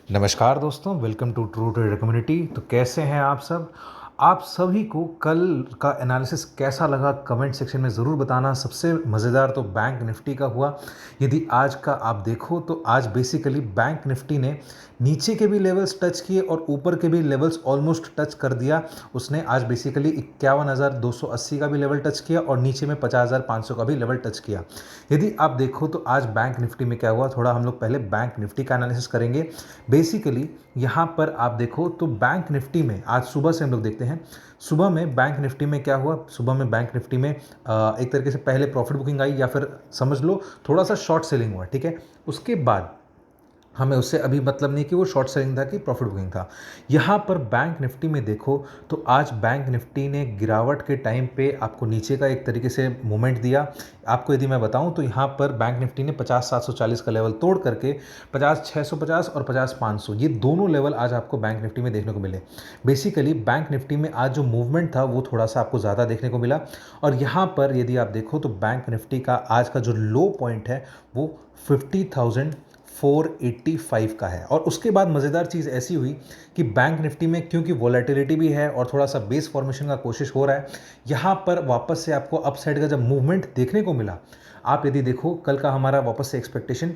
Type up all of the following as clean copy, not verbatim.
नमस्कार दोस्तों, welcome to true trader community. तो कैसे हैं आप सब? आप सभी को कल का एनालिसिस कैसा लगा कमेंट सेक्शन में ज़रूर बताना। सबसे मज़ेदार तो बैंक निफ्टी का हुआ। यदि आज का आप देखो तो आज बेसिकली बैंक निफ्टी ने नीचे के भी लेवल्स टच किए और ऊपर के भी लेवल्स ऑलमोस्ट टच कर दिया। उसने आज बेसिकली 51,280 का भी लेवल टच किया और नीचे में 50,500 का भी लेवल टच किया। यदि आप देखो तो आज बैंक निफ्टी में क्या हुआ, थोड़ा हम लोग पहले बैंक निफ्टी का एनालिसिस करेंगे। बेसिकली यहाँ पर आप देखो तो बैंक निफ्टी में आज सुबह से हम लोग देखते हैं। सुबह में बैंक निफ्टी में क्या हुआ, सुबह में बैंक निफ्टी में एक तरीके से पहले प्रॉफिट बुकिंग आई या फिर समझ लो थोड़ा सा शॉर्ट सेलिंग हुआ, ठीक है। उसके बाद हमें उससे अभी मतलब नहीं कि वो शॉर्ट सेलिंग था कि प्रॉफिट बुकिंग था। यहाँ पर बैंक निफ्टी में देखो तो आज बैंक निफ्टी ने गिरावट के टाइम पे आपको नीचे का एक तरीके से मूवमेंट दिया। आपको यदि मैं बताऊं तो यहाँ पर बैंक निफ्टी ने 50,740 का लेवल तोड़ करके 50,650 और 50,500 ये दोनों लेवल आज आपको बैंक निफ्टी में देखने को मिले। बेसिकली बैंक निफ्टी में आज जो मूवमेंट था वो थोड़ा सा आपको ज़्यादा देखने को मिला। और यहाँ पर यदि आप देखो तो बैंक निफ्टी का आज का जो लो पॉइंट है वो 50,485 का है। और उसके बाद मज़ेदार चीज़ ऐसी हुई कि बैंक निफ्टी में क्योंकि वॉलेटिलिटी भी है और थोड़ा सा बेस फॉर्मेशन का कोशिश हो रहा है, यहाँ पर वापस से आपको अपसाइड का जब मूवमेंट देखने को मिला। आप यदि देखो कल का हमारा वापस से एक्सपेक्टेशन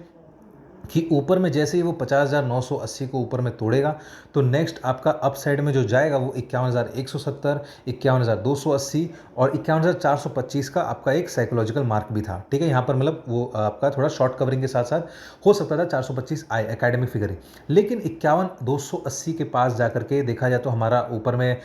कि ऊपर में जैसे ही वो 50,980 को ऊपर में तोड़ेगा तो नेक्स्ट आपका अप साइड में जो जाएगा वो 51,170, 51,280 और 51,425 का आपका एक साइकोलॉजिकल मार्क भी था, ठीक है। यहाँ पर मतलब वो आपका थोड़ा शॉर्ट कवरिंग के साथ साथ हो सकता था 425 आए एकेडमिक फिगर ही, लेकिन 51,280 के पास जाकर के देखा जाए तो हमारा ऊपर में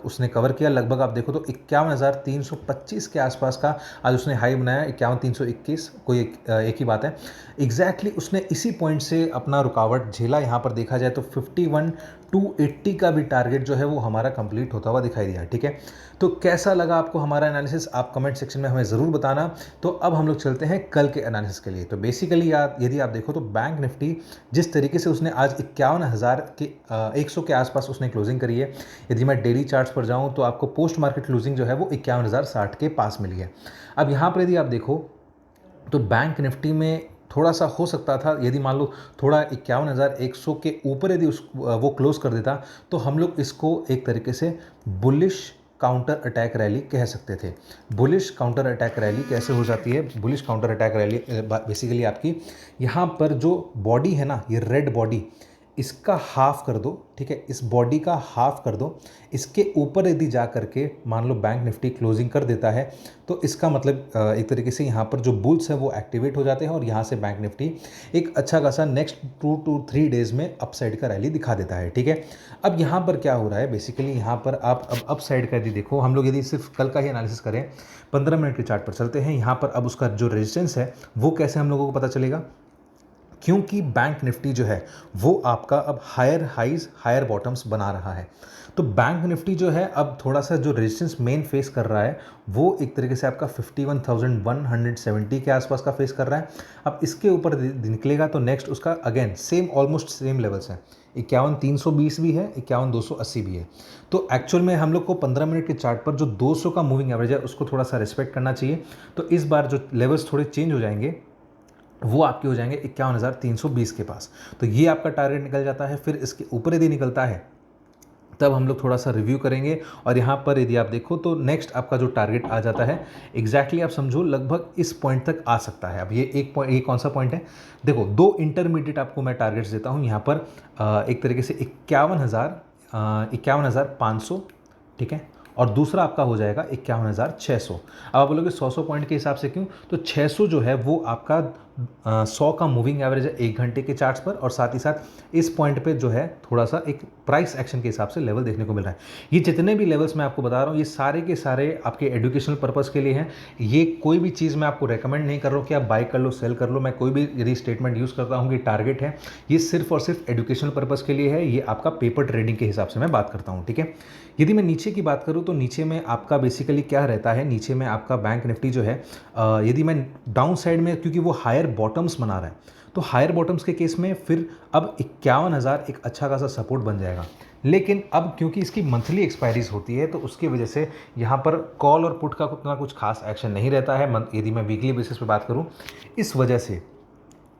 उसने कवर किया। लगभग आप देखो तो 51,325 के आसपास का आज उसने हाई बनाया, 51,321 कोई एक ही बात है एग्जैक्टली उसने इसी पॉइंट से अपना रुकावट झेला। यहाँ पर देखा जाए तो 51,280 का भी टारगेट जो है वो हमारा कंप्लीट होता हुआ दिखाई दिया, ठीक है। तो कैसा लगा आपको हमारा एनालिसिस, आप कमेंट सेक्शन में हमें ज़रूर बताना। तो अब हम लोग चलते हैं कल के एनालिसिस के लिए। तो बेसिकली यदि आप देखो तो बैंक निफ्टी जिस तरीके से उसने आज 51,000 के 100 के आसपास उसने क्लोजिंग करी है। यदि मैं डेली चार्ट्स पर जाऊँ तो आपको पोस्ट मार्केट क्लोजिंग जो है वो 51,060 के पास मिली है। अब यहाँ पर यदि आप देखो तो बैंक निफ्टी में थोड़ा सा हो सकता था, यदि मान लो थोड़ा 51,100 के ऊपर यदि वो क्लोज कर देता तो हम लोग इसको एक तरीके से बुलिश काउंटर अटैक रैली कह सकते थे। बुलिश काउंटर अटैक रैली कैसे हो जाती है? Bullish counter attack rally basically आपकी यहाँ पर जो बॉडी है ना, ये रेड बॉडी, इसका हाफ कर दो, ठीक है, इस बॉडी का हाफ कर दो। इसके ऊपर यदि जा करके मान लो बैंक निफ्टी क्लोजिंग कर देता है तो इसका मतलब एक तरीके से यहाँ पर जो बुल्स है वो एक्टिवेट हो जाते हैं और यहाँ से बैंक निफ्टी एक अच्छा खासा नेक्स्ट 2 to 3 डेज में अपसाइड का रैली दिखा देता है, ठीक है। अब यहाँ पर क्या हो रहा है, बेसिकली यहाँ पर आप अब अपसाइड का यदि देखो, हम लोग यदि सिर्फ कल का ही एनालिसिस करें, 15 मिनट के चार्ट पर चलते हैं। यहाँ पर अब उसका जो रेजिस्टेंस है वो कैसे हम लोगों को पता चलेगा, क्योंकि बैंक निफ्टी जो है वो आपका अब हायर हाइज हायर बॉटम्स बना रहा है। तो बैंक निफ्टी जो है अब थोड़ा सा जो रेजिस्टेंस मेन फेस कर रहा है वो एक तरीके से आपका 51,170 के आसपास का फेस कर रहा है। अब इसके ऊपर निकलेगा तो नेक्स्ट उसका again same almost same levels हैं, 51,320 भी है, 51,280 भी है। तो एक्चुअल में हम लोग को 15 मिनट के चार्ट पर जो 200 का मूविंग एवरेज है उसको थोड़ा सा रिस्पेक्ट करना चाहिए। तो इस बार जो लेवल्स थोड़े चेंज हो जाएंगे वो आपके हो जाएंगे 51,320 के पास। तो ये आपका टारगेट निकल जाता है। फिर इसके ऊपर यदि निकलता है तब हम लोग थोड़ा सा रिव्यू करेंगे। और यहाँ पर यदि आप देखो तो नेक्स्ट आपका जो टारगेट आ जाता है एग्जैक्टली आप समझो लगभग इस पॉइंट तक आ सकता है। अब ये एक पॉइंट, ये कौन सा पॉइंट है, देखो दो इंटरमीडिएट आपको मैं टारगेट्स देता हूँ यहाँ पर। एक तरीके से 51,500, ठीक है, और दूसरा आपका हो जाएगा 51,600। अब आप बोलोगे 100 पॉइंट के हिसाब से क्यों, तो 600 जो है वो आपका 100 का मूविंग एवरेज है 1 घंटे के चार्ट्स पर, और साथ ही साथ इस पॉइंट पे जो है थोड़ा सा एक प्राइस एक्शन के हिसाब से लेवल देखने को मिल रहा है। ये जितने भी लेवल्स मैं आपको बता रहा हूँ ये सारे के सारे आपके एजुकेशनल पर्पज़ के लिए हैं। ये कोई भी चीज़ मैं आपको रेकमेंड नहीं कर रहा हूँ कि आप बाय कर लो सेल कर लो। मैं कोई भी यदि स्टेटमेंट यूज़ करता हूँ कि टारगेट है, ये सिर्फ और सिर्फ एजुकेशनल पर्पज़ के लिए है। ये आपका पेपर ट्रेडिंग के हिसाब से मैं बात करता हूँ, ठीक है। यदि मैं नीचे की बात करूँ तो नीचे में आपका बेसिकली क्या रहता है, नीचे में आपका बैंक निफ्टी जो है यदि मैं डाउन साइड में, क्योंकि वो हायर बॉटम्स बना रहा है तो हायर बॉटम्स के केस में फिर अब 51,000 एक अच्छा खासा सपोर्ट बन जाएगा। लेकिन अब क्योंकि इसकी मंथली एक्सपायरीज होती है तो उसकी वजह से यहाँ पर कॉल और पुट का उतना कुछ खास एक्शन नहीं रहता है। यदि मैं वीकली बेसिस पे बात करूँ, इस वजह से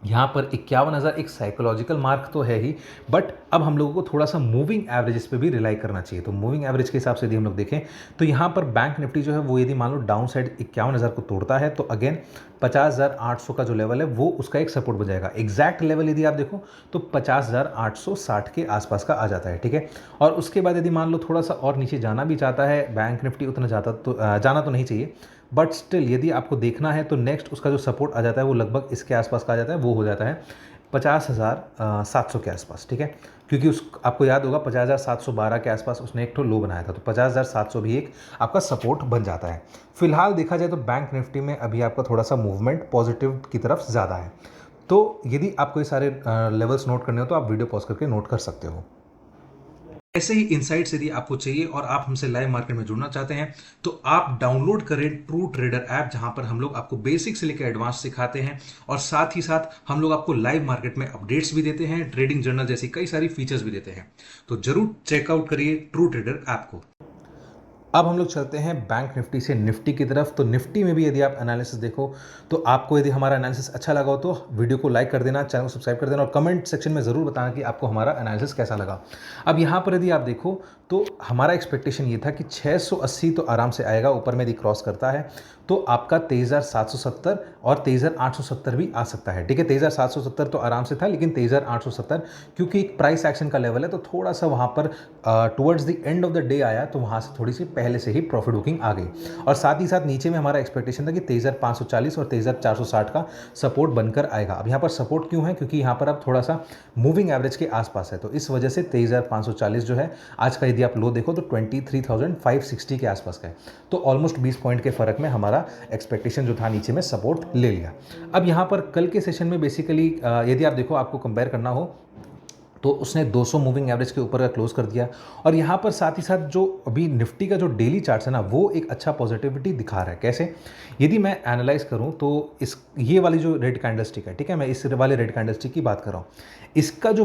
यहाँ पर 51,000 एक साइकोलॉजिकल मार्क तो है ही, बट अब हम लोगों को थोड़ा सा मूविंग एवरेजेस पे भी रिलाई करना चाहिए। तो मूविंग एवरेज के हिसाब से यदि हम लोग देखें तो यहाँ पर बैंक निफ्टी जो है वो यदि मान लो डाउन साइड 51,000 को तोड़ता है तो अगेन 50,800 का जो लेवल है वो उसका एक सपोर्ट बन जाएगा। एग्जैक्ट लेवल यदि आप देखो तो 50,860 के आसपास का आ जाता है, ठीक है। और उसके बाद यदि मान लो थोड़ा सा और नीचे जाना भी चाहता है बैंक निफ्टी, उतना जाना तो नहीं चाहिए, बट स्टिल यदि आपको देखना है तो नेक्स्ट उसका जो सपोर्ट आ जाता है वो लगभग इसके आसपास का आ जाता है, वो हो जाता है 50,700 के आसपास, ठीक है। क्योंकि उस आपको याद होगा 50,712 के आसपास उसने एक तो लो बनाया था, तो 50,700 भी एक आपका सपोर्ट बन जाता है। फिलहाल देखा जाए तो बैंक निफ्टी में अभी आपका थोड़ा सा मूवमेंट पॉजिटिव की तरफ ज़्यादा है। तो यदि आपको ये सारे लेवल्स नोट करने हो तो आप वीडियो पॉज करके नोट कर सकते हो। ऐसे ही इनसाइट्स यदि आपको चाहिए और आप हमसे लाइव मार्केट में जुड़ना चाहते हैं तो आप डाउनलोड करें ट्रू ट्रेडर ऐप, जहां पर हम लोग आपको बेसिक से लेकर एडवांस सिखाते हैं और साथ ही साथ हम लोग आपको लाइव मार्केट में अपडेट्स भी देते हैं, ट्रेडिंग जर्नल जैसी कई सारी फीचर्स भी देते हैं। तो जरूर चेकआउट करिए ट्रू ट्रेडर ऐप को। अब हम लोग चलते हैं बैंक निफ्टी से निफ्टी की तरफ। तो निफ्टी में भी यदि आप एनालिसिस देखो तो आपको यदि हमारा एनालिसिस अच्छा लगा हो तो वीडियो को लाइक कर देना, चैनल को सब्सक्राइब कर देना और कमेंट सेक्शन में ज़रूर बताना कि आपको हमारा एनालिसिस कैसा लगा। अब यहाँ पर यदि आप देखो तो हमारा एक्सपेक्टेशन ये था कि 680 तो आराम से आएगा, ऊपर में यदि क्रॉस करता है तो आपका 23,770 और 23,870 भी आ सकता है, ठीक है। 23,770 तो आराम से था, लेकिन 23,870 क्योंकि एक प्राइस एक्शन का लेवल है तो थोड़ा सा वहाँ पर towards the end of the day आया, तो वहाँ से थोड़ी सी पहले से ही प्रॉफिट बुकिंग आ गई। और साथ ही साथ नीचे में हमारा एक्सपेक्टेशन था कि 23,540 और 23,460 का सपोर्ट बनकर आएगा। अब यहाँ पर सपोर्ट क्यों है, क्योंकि यहाँ पर अब थोड़ा सा मूविंग एवरेज के आसपास है, तो इस वजह से 23,540 जो है आज का यदि आप लो देखो तो 23,560 के आसपास का है। तो ऑलमोस्ट 20 पॉइंट के फर्क में हमारा एक्सपेक्टेशन जो था नीचे में सपोर्ट ले लिया। अब यहाँ पर कल के सेशन में बेसिकली यदि आप देखो आपको कंपेयर करना हो तो उसने 200 मूविंग एवरेज के ऊपर का क्लोज कर दिया। और यहाँ पर साथ ही साथ जो अभी निफ्टी का जो डेली चार्ट्स है ना वो एक अच्छा पॉजिटिविटी दिखा रहा है। कैसे, यदि मैं एनालाइज करूँ तो इस ये वाली जो रेड कैंडलस्टिक है, ठीक है, मैं इस वाले रेड कैंडलस्टिक की बात कर रहा हूँ, इसका जो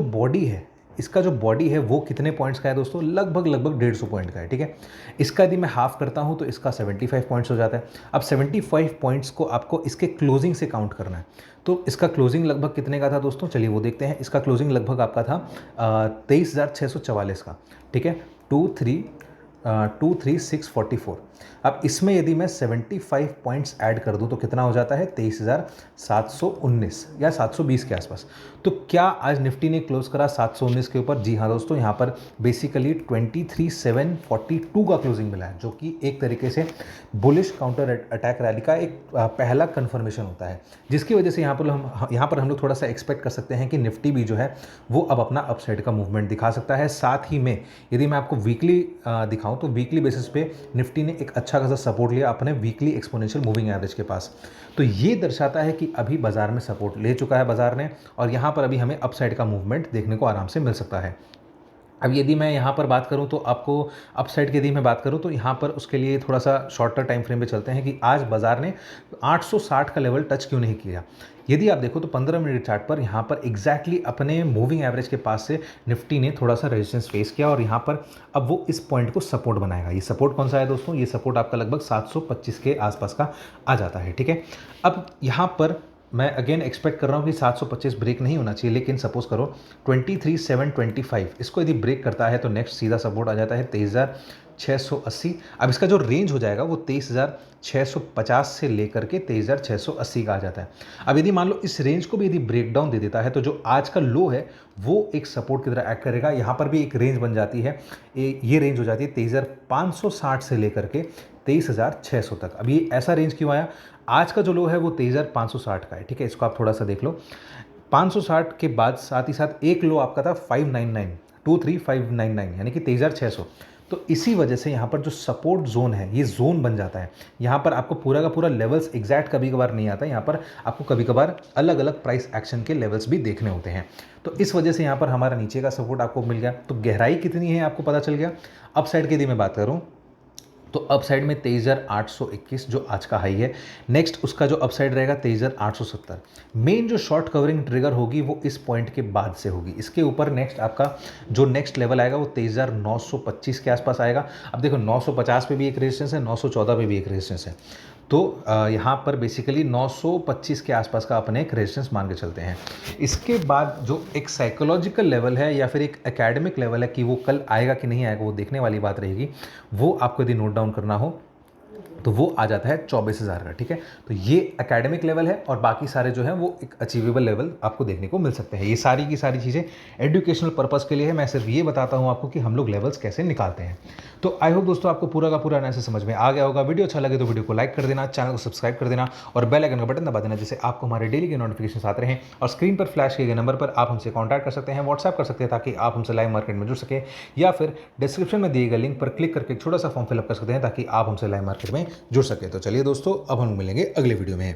बॉडी है वो कितने पॉइंट्स का है दोस्तों, लगभग 150 पॉइंट का है, ठीक है। इसका यदि मैं हाफ करता हूँ तो इसका 75 पॉइंट्स हो जाता है। अब 75 पॉइंट्स को आपको इसके क्लोजिंग से काउंट करना है, तो इसका क्लोजिंग लगभग कितने का था दोस्तों, चलिए वो देखते हैं। इसका क्लोजिंग लगभग आपका था 23,644 का, ठीक है, 23,644। अब इसमें यदि मैं 75 पॉइंट्स ऐड कर दूं तो कितना हो जाता है, 23,719 या 720 के आसपास। तो क्या आज निफ्टी ने क्लोज करा 719 के ऊपर? जी हाँ दोस्तों, यहाँ पर बेसिकली 23,742 का क्लोजिंग मिला है, जो कि एक तरीके से बुलिश काउंटर अटैक रैली का एक पहला कन्फर्मेशन होता है, जिसकी वजह से यहाँ पर हम लोग थोड़ा सा एक्सपेक्ट कर सकते हैं कि निफ्टी भी जो है वो अब अपना अपसाइड का मूवमेंट दिखा सकता है। साथ ही में यदि मैं आपको वीकली दिखाऊं तो वीकली बेसिस पे निफ्टी ने एक अच्छा खासा सपोर्ट लिया अपने वीकली एक्सपोनेंशियल मूविंग एवरेज के पास। तो ये दर्शाता है कि अभी बाजार में सपोर्ट ले चुका है बाजार ने, और यहाँ पर अभी हमें अपसाइड का मूवमेंट देखने को आराम से मिल सकता है। अब यदि मैं यहाँ पर बात करूँ तो आपको अपसाइड की यदि मैं बात करूँ तो यहाँ पर उसके लिए थोड़ा सा शॉर्टर टाइम फ्रेम पे चलते हैं कि आज बाजार ने 860 का लेवल टच क्यों नहीं किया। यदि आप देखो तो 15 मिनट चार्ट पर यहाँ पर एग्जैक्टली अपने मूविंग एवरेज के पास से निफ्टी ने थोड़ा सा रेजिस्टेंस फेस किया और यहाँ पर अब वो इस पॉइंट को सपोर्ट बनाएगा। ये सपोर्ट कौन सा है दोस्तों, ये सपोर्ट आपका लगभग 725 के आसपास का आ जाता है, ठीक है। अब यहाँ पर मैं अगेन एक्सपेक्ट कर रहा हूँ कि 725 ब्रेक नहीं होना चाहिए, लेकिन सपोज करो 23,725 इसको यदि ब्रेक करता है तो नेक्स्ट सीधा सपोर्ट आ जाता है 23,680। अब इसका जो रेंज हो जाएगा वो 23,650 से लेकर के 23,680 का आ जाता है। अब यदि मान लो इस रेंज को भी यदि ब्रेक डाउन दे देता है तो जो आज का लो है वो एक सपोर्ट की तरह एक्ट करेगा। यहाँ पर भी एक रेंज बन जाती है, ये रेंज हो जाती है 23,560 से लेकर के 23,600 तक। अब ये ऐसा रेंज क्यों आया, आज का जो लो है वो 23,560 का है, ठीक है। इसको आप थोड़ा सा देख लो, 560 के बाद साथ ही साथ एक लो आपका था 599 यानी कि 23,600। तो इसी वजह से यहाँ पर जो सपोर्ट जोन है ये जोन बन जाता है। यहाँ पर आपको पूरा का पूरा लेवल्स एग्जैक्ट कभी कभार नहीं आता, यहाँ पर आपको कभी कभार अलग अलग प्राइस एक्शन के लेवल्स भी देखने होते हैं। तो इस वजह से यहाँ पर हमारा नीचे का सपोर्ट आपको मिल गया, तो गहराई कितनी है आपको पता चल गया। अप साइड की यदि मैं बात करूँ तो अप साइड में 23,821 जो आज का हाई है, नेक्स्ट उसका जो अप साइड रहेगा 23,870। मेन जो शॉर्ट कवरिंग ट्रिगर होगी वो इस पॉइंट के बाद से होगी, इसके ऊपर नेक्स्ट आपका जो नेक्स्ट लेवल आएगा वो 23,925 के आसपास आएगा। अब देखो 950 पे भी एक रेजिस्टेंस है, 914 पे भी एक रेजिस्टेंस है, तो यहाँ पर बेसिकली 925 के आसपास का अपने एक रेजिस्टेंस मान के चलते हैं। इसके बाद जो एक साइकोलॉजिकल लेवल है या फिर एक एकेडमिक लेवल है कि वो कल आएगा कि नहीं आएगा, वो देखने वाली बात रहेगी, वो आपको यदि नोट डाउन करना हो तो वो आ जाता है 24,000 का। ठीक है, तो ये एकेडमिक लेवल है और बाकी सारे जो है वो एक अचीवेबल लेवल आपको देखने को मिल सकते हैं। ये सारी की सारी चीज़ें एजुकेशनल पर्पस के लिए है, मैं सिर्फ ये बताता हूँ आपको कि हम लोग लेवल्स कैसे निकालते हैं। तो आई होप दोस्तों आपको पूरा का पूरा एनालिसिस समझ में आ गया होगा। वीडियो अच्छा लगे तो वीडियो को लाइक कर देना, चैनल को सब्सक्राइब कर देना और बेल आइकन का बटन दबा देना, जिससे आपको हमारे डेली के नोटिफिकेशन आते रहें। और स्क्रीन पर फ्लैश किए गए नंबर पर आप हमसे कॉन्टैक्ट कर सकते हैं, व्हाट्सएप कर सकते हैं, ताकि आप हमसे लाइव मार्केट में जुड़ सके, या फिर डिस्क्रिप्शन में दिए गए लिंक पर क्लिक करके एक छोटा सा फॉर्म फिलअप कर सकते हैं ताकि आप हमसे लाइव मार्केट में जुड़ सके। तो चलिए दोस्तों, अब हम मिलेंगे अगले वीडियो में।